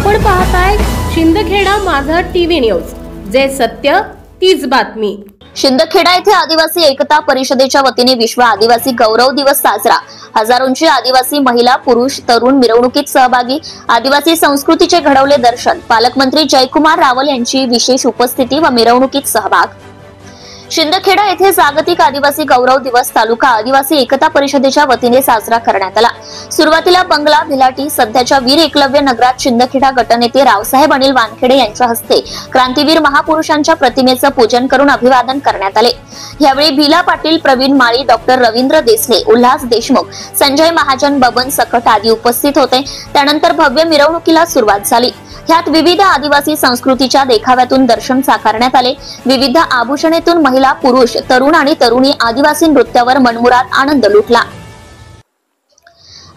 आपण पाहताय शिंदखेडा माझा टीव्ही न्यूज, जे सत्य तीच बातमी। शिंदखेडा येथे आदिवासी एकता परिषदेच्या वतीने विश्व आदिवासी गौरव दिवस साजरा। हजारोंची आदिवासी महिला पुरुष तरुण मिरवणुकीत सहभागी। आदिवासी संस्कृतीचे घडवले दर्शन। पालकमंत्री जयकुमार रावल यांची विशेष उपस्थिती व मिरवणुकीत सहभाग। शिंदखेडा येथे जागतिक आदिवासी गौरव दिवस तालुका आदिवासी एकता परिषदेच्या वतीने साजरा करण्यात आला। सुरुवातीला बंगला भिलाटी सध्याच्या वीर एकलव्य नगरात शिंदखेडा गटनेते रावसाहेब अनिल वानखेडे यांच्या हस्ते क्रांतीवीर महापुरुषांच्या प्रतिमेचं पूजन करून अभिवादन करण्यात आले। यावेळी भिला पाटील, प्रवीण माळी, डॉक्टर रवींद्र देसले, उल्हास देशमुख, संजय महाजन, बबन सकट आदी उपस्थित होते। त्यानंतर भव्य मिरवणुकीला सुरुवात झाली। यात विविध आदिवासी संस्कृतीच्या देखाव्यातून दर्शन साकारण्यात आले। विविध आभूषणेतून महिला, पुरुष, तरुण आणि तरुणी आदिवासी नृत्यावर मनमुराद आनंद लुटला।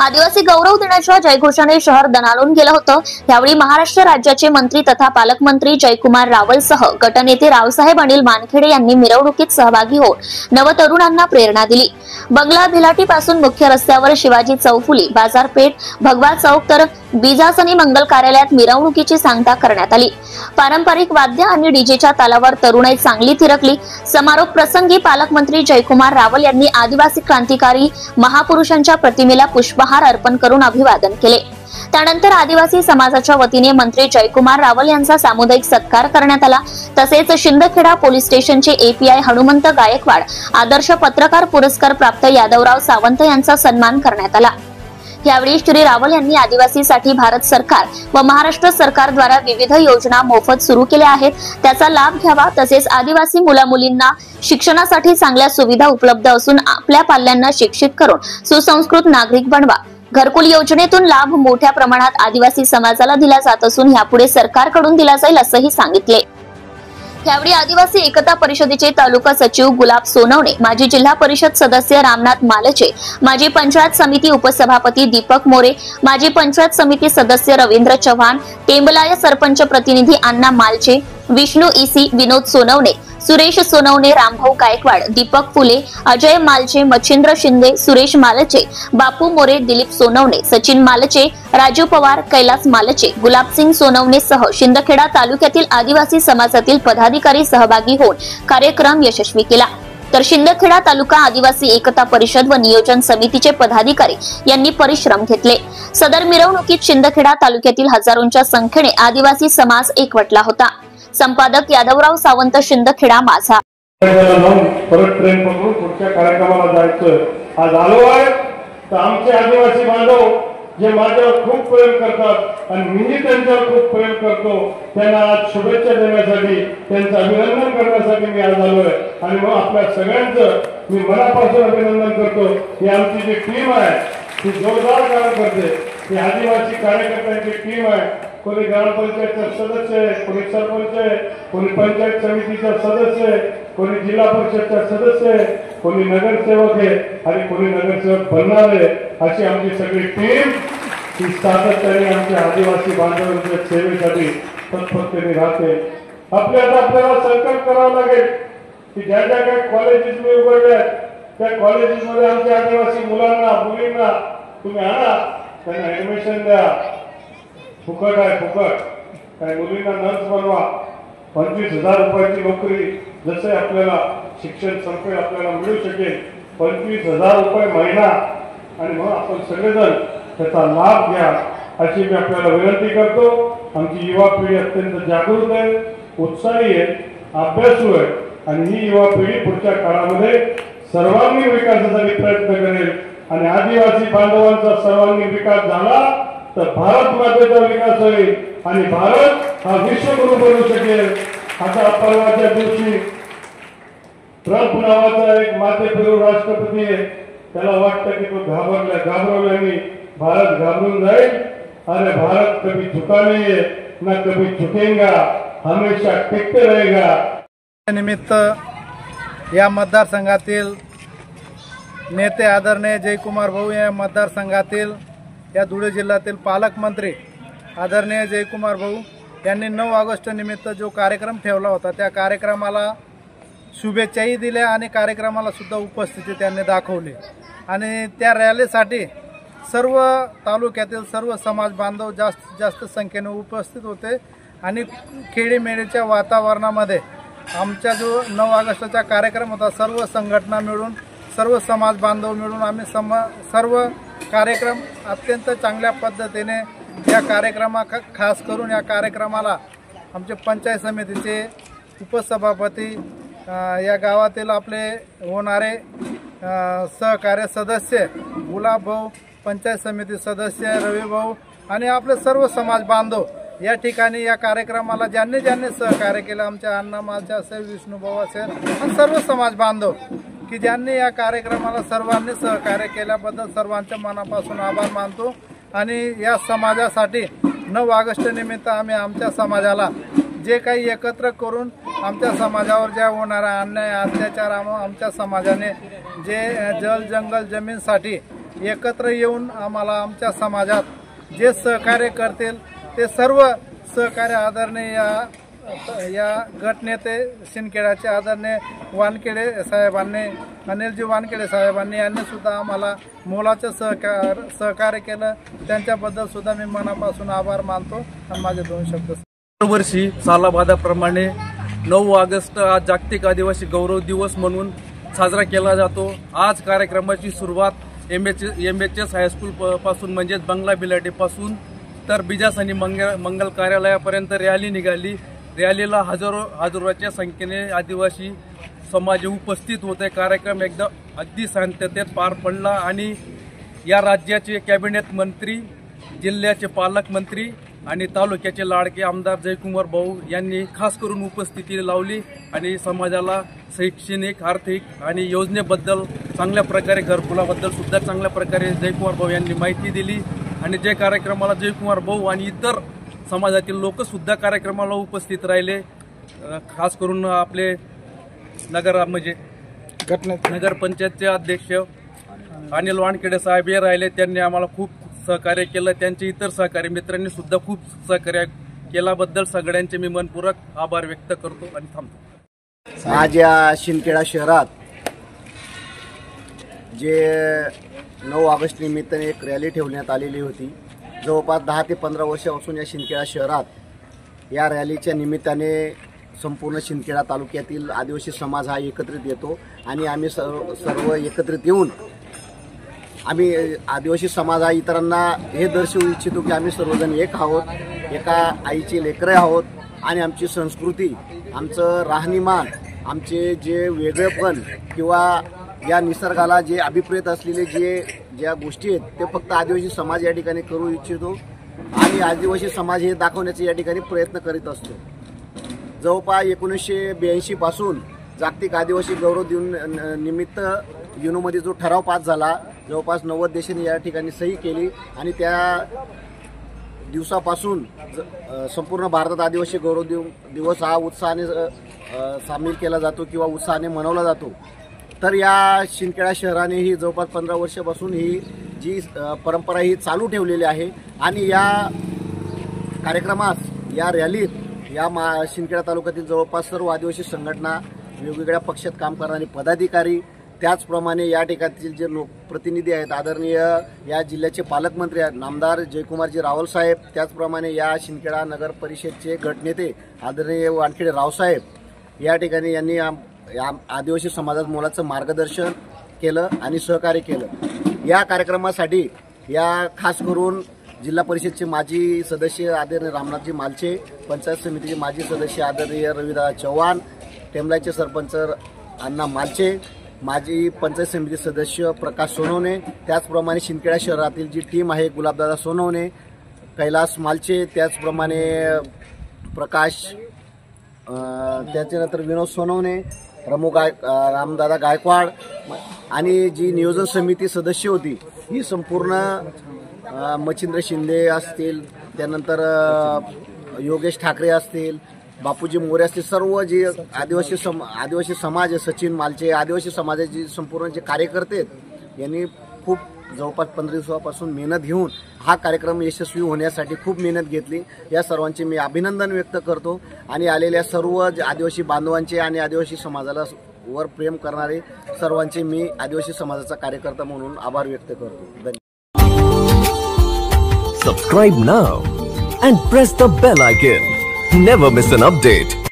आदिवासी गौरव दिनाच्या जयघोषाने शहर दणाणून गेलं होतं। यावेळी महाराष्ट्र राज्याचे मंत्री तथा पालकमंत्री जयकुमार रावलसह गटनेते रावसाहेब अनिल वानखेडे यांनी मिरवणुकीत सहभागी होऊन नवतरुणांना प्रेरणा दिली। बंगला भिलाटी पासून मुख्य रस्त्यावर शिवाजी चौफुली, बाजारपेठ, भगवा चौक तर बीजासनी मंगल कार्यालयात मिरवणुकीची सांगता करण्यात आली। पारंपरिक वाद्य आणि डीजेच्या तालावर तरुणाई चांगली थिरकली। समारोप प्रसंगी पालकमंत्री जयकुमार रावल यांनी आदिवासी क्रांतिकारी महापुरुषांच्या प्रतिमेला पुष्पहार अर्पण करून अभिवादन केले। त्यानंतर आदिवासी समाजाच्या वतीने मंत्री जयकुमार रावल यांचा सामुदायिक सत्कार करण्यात आला। तसेच शिंदखेडा पोलीस स्टेशनचे एपीआय हनुमंत गायकवाड, आदर्श पत्रकार पुरस्कार प्राप्त यादवराव सावंत यांचा सन्मान करण्यात आला। यावेळी श्री रावल यांनी आदिवासीसाठी भारत सरकार व महाराष्ट्र सरकारद्वारा विविध योजना मोफत सुरू केल्या आहेत, त्याचा लाभ घ्यावा। तसेच आदिवासी मुलामुलींना शिक्षणासाठी चांगल्या सुविधा उपलब्ध असून आपल्या पाल्यांना शिक्षित करून सुसंस्कृत नागरिक बनवा। घरकुल योजनेतून लाभ मोठ्या प्रमाणात आदिवासी समाजाला दिला जात असून यापुढे सरकारकडून दिला जाईल असंही सांगितले। यावेळी आदिवासी एकता परिषदेचे तालुका सचिव गुलाब सोनवणे, माजी जिल्हा परिषद सदस्य रामनाथ मालचे, माजी पंचायत समिती उपसभापती दीपक मोरे, माजी पंचायत समिती सदस्य रवींद्र चव्हाण, टेंबलाय सरपंच प्रतिनिधी अण्णा मालचे, विष्णू ईसी, विनोद सोनवणे, सुरेश सोनवणे, रामभाऊ गायकवाड, दीपक फुले, अजय मालचे, मच्छिंद्र शिंदे, सुरेश मालचे, बापू मोरे, दिलीप सोनवणे, सचिन मालचे, राजू पवार, कैलास मालचे, गुलाबसिंग सोनवणे सह शिंदखेडा तालुक्यातील आदिवासी समाजातील पदाधिकारी सहभागी होऊन कार्यक्रम यशस्वी केला। तर शिंदखेडा तालुका आदिवासी एकता परिषद व नियोजन समितीचे पदाधिकारी यांनी परिश्रम घेतले। सदर मिरवणुकीत शिंदखेडा तालुक्यातील हजारोंच्या संख्येने आदिवासी समाज एकवटला होता। संपादक यादवराव सावंत, शिंदखेडा माझा। परत ट्रेन पकडून पुढच्या कार्यक्रमाला जायचं आज आलो आहे। तर आमचे आदिवासी बांधव जे माझ्यावर खूप प्रेम करतात आणि मीही त्यांच्यावर खूप प्रेम करतो, त्यांना आज शुभेच्छा देण्यासाठी, त्यांचं अभिनंदन करण्यासाठी मी आज आलो आहे। आणि मग आपल्या सगळ्यांचं मी मनापासून अभिनंदन करतो। ही आमची जी टीम आहे ती जोरदार काम करते। ही आदिवासी कार्यकर्त्यांची टीम आहे। कोणी ग्रामपंचायतचा सदस्य आहे, कोणी सरपंच आहे, कोणी पंचायत समितीचा सदस्य आहे, कोणी जिल्हा परिषदचा सदस्य आहे, कोणी नगरसेवक आहे आणि कोणी नगरसेवक बनणार आहे। अशी आमची सगळी टीम ही सातत्याने आमच्या आदिवासी बांधवांच्या सेवेसाठी तत्परतेने राहते। आपल्याला संकल्प करावा लागेल की ज्या ज्या काही कॉलेजेस मी उघडले आहेत त्या कॉलेजेसमध्ये आमच्या आदिवासी मुलांना मुलींना तुम्ही आणा, त्यांना ऍडमिशन द्या। फुकट आहे, फुकट काय मुलींना नर्स बनवा। 25,000 रुपयाची नोकरी जसे आपल्याला शिक्षण संपेल आपल्याला मिळू शकेल, 25,000 रुपये महिना। आणि मग आपण सगळेजण त्याचा लाभ घ्या अशी मी आपल्याला विनंती करतो। आमची युवा पिढी अत्यंत जागृत आहे, उत्साही आहे, अभ्यासू आहे आणि ही युवा पिढी पुढच्या काळामध्ये सर्वांगीण विकासासाठी प्रयत्न करेल। आणि आदिवासी बांधवांचा सर्वांगीण विकास झाला तर भारत मातेचा विकास होईल आणि भारत हा विश्वगुरु बनू शकेल। आता परवाच्या दिवशी ट्रम्प नावाचा एक मातेपिरू राष्ट्रपती आहे, त्याला वाटतं की तो घाबरवल्याने भारत घाबरून जाईल। अरे भारत कभी झुका नहीं है, ना कभी झुकेगा, हमेशा टिकते रहेगा। निमित्त या मतदारसंघातील नेते आदरणीय जयकुमार भाऊ, या मतदारसंघातील या धुळे जिल्ह्यातील पालकमंत्री आदरणीय जयकुमार भाऊ यांनी 9 ऑगस्ट निमित्त जो कार्यक्रम ठेवला होता त्या कार्यक्रमाला शुभेच्छाही दिल्या आणि कार्यक्रमाला सुद्धा उपस्थिती त्यांनी दाखवली। आणि त्या रॅलीसाठी सर्व तालुक्यातील सर्व समाज बांधव जास्त संख्येने उपस्थित होते आणि खेडीमेळीच्या वातावरणामध्ये आमचा जो 9 ऑगस्टचा कार्यक्रम होता, सर्व संघटना मिळून सर्व समाज बांधव मिळून आम्ही सर्व कार्यक्रम अत्यंत चांगल्या पद्धतीने या खास करून या कार्यक्रमाला आमचे पंचायत समितीचे उपसभापती, या गावातील आपले होणारे सहकार्य सदस्य गुलाब भाऊ, पंचायत समिती सदस्य रवी भाऊ आणि आपले सर्व समाज बांधव या ठिकाणी या कार्यक्रमाला ज्यांनी सहकार्य केलं, आमच्या अण्णा मालचे असेल, विष्णुभाऊ असेल आणि सर्व समाज बांधव की ज्यांनी या कार्यक्रमाला सर्वांनी सहकार्य केल्याबद्दल सर्वांच्या मनापासून आभार मानतो। आणि या समाजासाठी 9 ऑगस्ट निमित्त आम्ही आमच्या समाजाला जे काही एकत्र करून आमच्या समाजावर ज्या होणारा अन्याय अत्याचार आमच्या समाजाने जे जल जंगल जमीनसाठी एकत्र येऊन आम्हाला आमच्या समाजात जे सहकार्य करतील ते सर्व सहकार्य आदरणीय या गटनेते शिंदखेड्याचे आदरणीय वानखेडे साहेबांनी, अनिलजी वानखेडे साहेबांनी यांनी सुद्धा आम्हाला मोलाचं सहकार्य केलं। त्यांच्याबद्दल सुद्धा मी मनापासून आभार मानतो आणि माझे 2 शब्द। दरवर्षी सालाबादाप्रमाणे 9 ऑगस्ट आज जागतिक आदिवासी गौरव दिवस म्हणून साजरा केला जातो। आज कार्यक्रमाची सुरुवात MHS हायस्कूल पासून म्हणजेच बंगला बिलाटी पासून तर बिजासनी मंगल कार्यालयापर्यंत रॅली निघाली। रॅलीला हजारोच्या संख्येने आदिवासी समाज उपस्थित होते। कार्यक्रम अगदी शांततेत पार पडला आणि या राज्याचे कॅबिनेट मंत्री, जिल्ह्याचे पालकमंत्री आणि तालुक्याचे लाडके आमदार जयकुमार भाऊ यांनी खास करून उपस्थिती लावली आणि समाजाला शैक्षणिक, आर्थिक आणि योजनेबद्दल चांगल्या प्रकारे, घरकुलाबद्दल सुद्धा चांगल्या प्रकारे जयकुमार भाऊ यांनी माहिती दिली। आणि जे कार्यक्रमाला जयकुमार भाऊ आणि इतर समाजातील लोक सुद्धा कार्यक्रमाला उपस्थित राहिले। खास करून आपले नगर पंचायतचे अध्यक्ष अनिल वानखेडे साहेब हे राहिले, त्यांनी आम्हाला खूप सहकार्य केलं। त्यांचे इतर सहकारी मित्रांनी सुद्धा खूप सहकार्य केल्याबद्दल सगळ्यांचे मी मनपूर्वक आभार व्यक्त करतो आणि थांबतो। आज या शिंदखेडा शहरात जे 9 ऑगस्ट निमित्ताने एक रॅली ठेवण्यात आलेली होती। जवळपास 10 ते 15 वर्षापासून या शिंदखेडा शहरात या रॅलीच्या निमित्ताने संपूर्ण शिंदखेडा तालुक्यातील आदिवासी समाज हा एकत्रित येतो आणि आम्ही सर्व एकत्रित येऊन आम्ही आदिवासी समाज हा इतरांना हे दर्शवू इच्छितो की आम्ही सर्वजण एक आहोत, एका आईचे लेकरे आहोत आणि आमची संस्कृती, आमचं राहणीमान, आमचे जे वेगळेपण किंवा या निसर्गाला जे अभिप्रेत असलेले ज्या गोष्टी आहेत ते फक्त आदिवासी समाज या ठिकाणी करू इच्छितो आणि आदिवासी समाज हे दाखवण्याचे या ठिकाणी प्रयत्न करीत असतो। जवळपास 1982 पासून जागतिक आदिवासी गौरव दिन निमित्त युनोमध्ये जो ठराव पास झाला, जवळपास 90 देशांनी या ठिकाणी सही केली आणि त्या दिवसापासून संपूर्ण भारतात आदिवासी गौरव दिवस हा उत्साहाने सामील केला जातो किंवा उत्साहाने मनवला जातो। तर या शिंदखेडा शहराने ही जवळपास 15 वर्षापासून ही जी परंपरा ही चालू ठेवलेली आहे आणि या कार्यक्रमात, या रॅलीत या शिंदखेडा तालुक्यातील जवळपास सर्व आदिवासी संघटना, वेगवेगळ्या पक्षात काम करणारे पदाधिकारी, त्याचप्रमाणे या ठिकाणचे जे लोकप्रतिनिधी आहेत, आदरणीय या जिल्ह्याचे पालकमंत्री आहेत नामदार जयकुमारजी रावल साहेब, त्याचप्रमाणे या शिंदखेडा नगर परिषदचे गटनेते आदरणीय वानखेडे रावसाहेब या ठिकाणी यांनी आदिवासी समाजात मोलाचं मार्गदर्शन केलं आणि सहकार्य केलं। या कार्यक्रमासाठी या खास करून जिल्हा परिषदचे माजी सदस्य आदरणीय रामनाथजी मालचे, पंचायत समितीचे माजी सदस्य आदरणीय रविदादा चव्हाण, टेमलाचे सरपंच अण्णा मालचे, माजी पंचायत समिती सदस्य प्रकाश सोनवणे, त्याचप्रमाणे शिंदखेडा शहरातील जी टीम आहे गुलाबदादा सोनवणे, कैलास मालचे, त्याचप्रमाणे प्रकाश, त्याच्यानंतर विनोद सोनवणे, रामदादा गायकवाड आणि जी नियोजन समिती सदस्य होती ही संपूर्ण मच्छिंद्र शिंदे असतील, त्यानंतर योगेश ठाकरे असतील, बापूजी मोरे असतील, सर्व जे आदिवासी समाज, सचिन मालचे, आदिवासी समाजाचे संपूर्ण जे कार्यकर्ते आहेत यांनी खूप जवळपास 15 दिवसापासून मेहनत घेऊन हा कार्यक्रम यशस्वी होण्यासाठी खूप मेहनत घेतली। या सर्वांचे मी अभिनंदन व्यक्त करतो आणि आलेल्या सर्व आदिवासी बांधवांचे आणि आदिवासी समाजाला वर प्रेम करणारे सर्वांचे मी आदिवासी समाजाचा कार्यकर्ता म्हणून आभार व्यक्त करतो। धन्यवाद। Subscribe now and press the bell icon. Never miss an update.